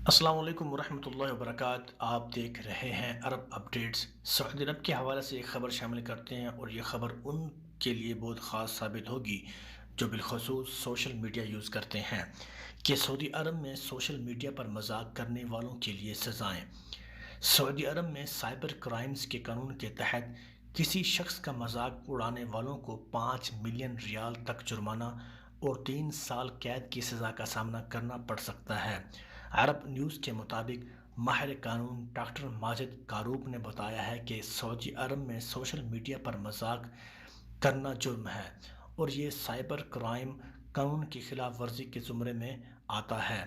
السلام علیکم ورحمۃ اللہ وبرکاتہ۔ آپ دیکھ رہے ہیں عرب اپڈیٹس۔ سعودی عرب کے حوالے سے ایک خبر شامل کرتے ہیں اور یہ خبر ان کے لیے بہت خاص ثابت ہوگی جو بالخصوص سوشل میڈیا یوز کرتے ہیں کہ سعودی عرب میں سوشل میڈیا پر مذاق کرنے والوں کے لیے سزائیں۔ سعودی عرب میں سائبر کرائمز کے قانون کے تحت کسی شخص کا مذاق اڑانے والوں کو 5 ملین ریال تک جرمانہ اور 3 سال قید کی سزا کا سامنا کرنا پڑ سکتا ہے۔ عرب نیوز کے مطابق ماہر قانون ڈاکٹر ماجد کاروب نے بتایا ہے کہ سعودی عرب میں سوشل میڈیا پر مذاق کرنا جرم ہے اور یہ سائبر کرائم قانون کی خلاف ورزی کے زمرے میں آتا ہے۔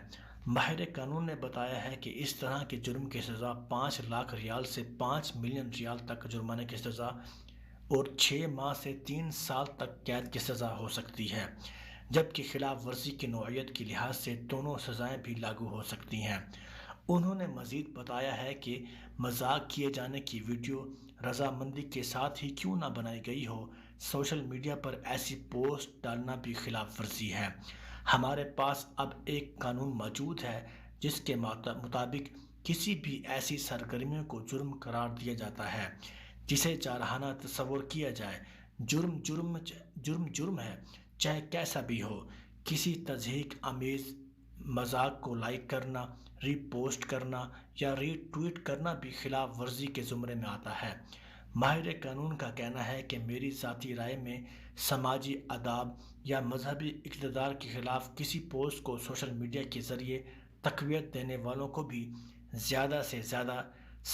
ماہر قانون نے بتایا ہے کہ اس طرح کے جرم کی سزا 5 لاکھ ریال سے 5 ملین ریال تک جرمانے کی سزا اور 6 ماہ سے 3 سال تک قید کی سزا ہو سکتی ہے، جبکہ خلاف ورزی کی نوعیت کے لحاظ سے دونوں سزائیں بھی لاگو ہو سکتی ہیں۔ انہوں نے مزید بتایا ہے کہ مذاق کیے جانے کی ویڈیو رضامندی کے ساتھ ہی کیوں نہ بنائی گئی ہو، سوشل میڈیا پر ایسی پوسٹ ڈالنا بھی خلاف ورزی ہے۔ ہمارے پاس اب ایک قانون موجود ہے جس کے مطابق کسی بھی ایسی سرگرمیوں کو جرم قرار دیا جاتا ہے جسے جارحانہ تصور کیا جائے۔ جرم ہے، چاہے کیسا بھی ہو۔ کسی تضحیک آمیز مذاق کو لائک کرنا، ری پوسٹ کرنا یا ری ٹویٹ کرنا بھی خلاف ورزی کے زمرے میں آتا ہے۔ ماہر قانون کا کہنا ہے کہ میری ذاتی رائے میں سماجی آداب یا مذہبی اقتدار کے خلاف کسی پوسٹ کو سوشل میڈیا کے ذریعے تقویت دینے والوں کو بھی زیادہ سے زیادہ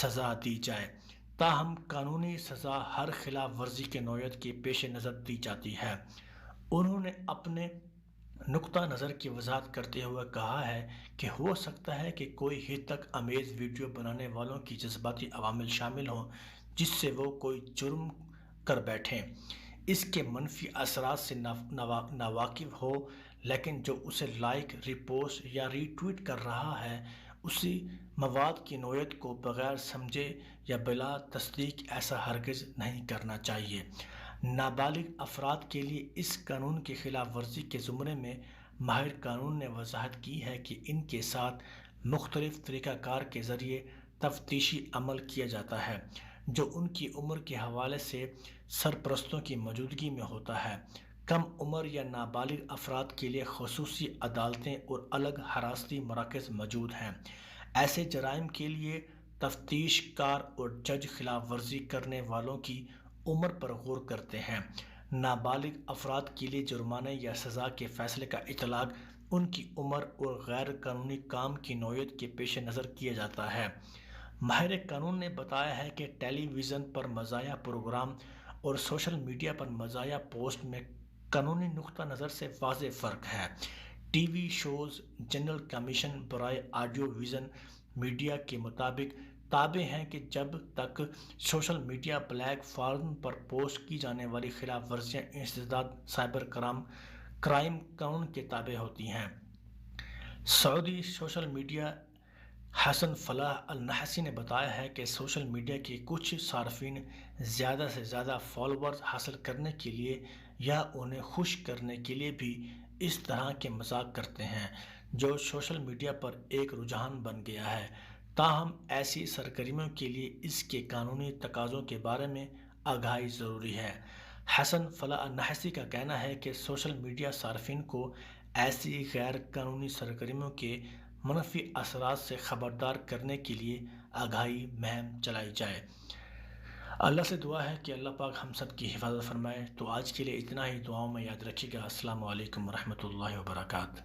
سزا دی جائے۔ تاہم قانونی سزا ہر خلاف ورزی کے نوعیت کے پیش نظر دی جاتی ہے۔ انہوں نے اپنے نقطہ نظر کی وضاحت کرتے ہوئے کہا ہے کہ ہو سکتا ہے کہ کوئی حد تک آمیز ویڈیو بنانے والوں کی جذباتی عوامل شامل ہوں جس سے وہ کوئی جرم کر بیٹھیں، اس کے منفی اثرات سے ناواقف ہو، لیکن جو اسے لائک، ری پوسٹ یا ری ٹویٹ کر رہا ہے اسی مواد کی نوعیت کو بغیر سمجھے یا بلا تصدیق ایسا ہرگز نہیں کرنا چاہیے۔ نابالغ افراد کے لیے اس قانون کی خلاف ورزی کے زمرے میں ماہر قانون نے وضاحت کی ہے کہ ان کے ساتھ مختلف طریقہ کار کے ذریعے تفتیشی عمل کیا جاتا ہے جو ان کی عمر کے حوالے سے سرپرستوں کی موجودگی میں ہوتا ہے۔ کم عمر یا نابالغ افراد کے لیے خصوصی عدالتیں اور الگ حراستی مراکز موجود ہیں۔ ایسے جرائم کے لیے تفتیش کار اور جج خلاف ورزی کرنے والوں کی عمر پر غور کرتے ہیں۔ نابالغ افراد کے لیے جرمانے یا سزا کے فیصلے کا اطلاق ان کی عمر اور غیر قانونی کام کی نوعیت کے پیش نظر کیا جاتا ہے۔ ماہر قانون نے بتایا ہے کہ ٹیلی ویژن پر مزاحیہ پروگرام اور سوشل میڈیا پر مزاحیہ پوسٹ میں قانونی نقطہ نظر سے واضح فرق ہے۔ T V shows general commission برائے آڈیو ویژن میڈیا کے مطابق تابع ہیں کہ جب تک سوشل میڈیا پلیٹ فارم پر پوسٹ کی جانے والی خلاف ورزیاں انسداد سائبر کرائم قانون کے تابع ہوتی ہیں۔ سعودی سوشل میڈیا حسن فلاح النحسی نے بتایا ہے کہ سوشل میڈیا کے کچھ صارفین زیادہ سے زیادہ فالوورز حاصل کرنے کے لیے یا انہیں خوش کرنے کے لیے بھی اس طرح کے مذاق کرتے ہیں جو سوشل میڈیا پر ایک رجحان بن گیا ہے۔ تاہم ایسی سرگرمیوں کے لیے اس کے قانونی تقاضوں کے بارے میں آگاہی ضروری ہے۔ حسن فلاح النحسی کا کہنا ہے کہ سوشل میڈیا صارفین کو ایسی غیر قانونی سرگرمیوں کے منفی اثرات سے خبردار کرنے کے لیے آگاہی مہم چلائی جائے۔ اللہ سے دعا ہے کہ اللہ پاک ہم سب کی حفاظت فرمائے۔ تو آج کے لیے اتنا ہی، دعاؤں میں یاد رکھیے گا۔ السلام علیکم ورحمۃ اللہ وبرکاتہ۔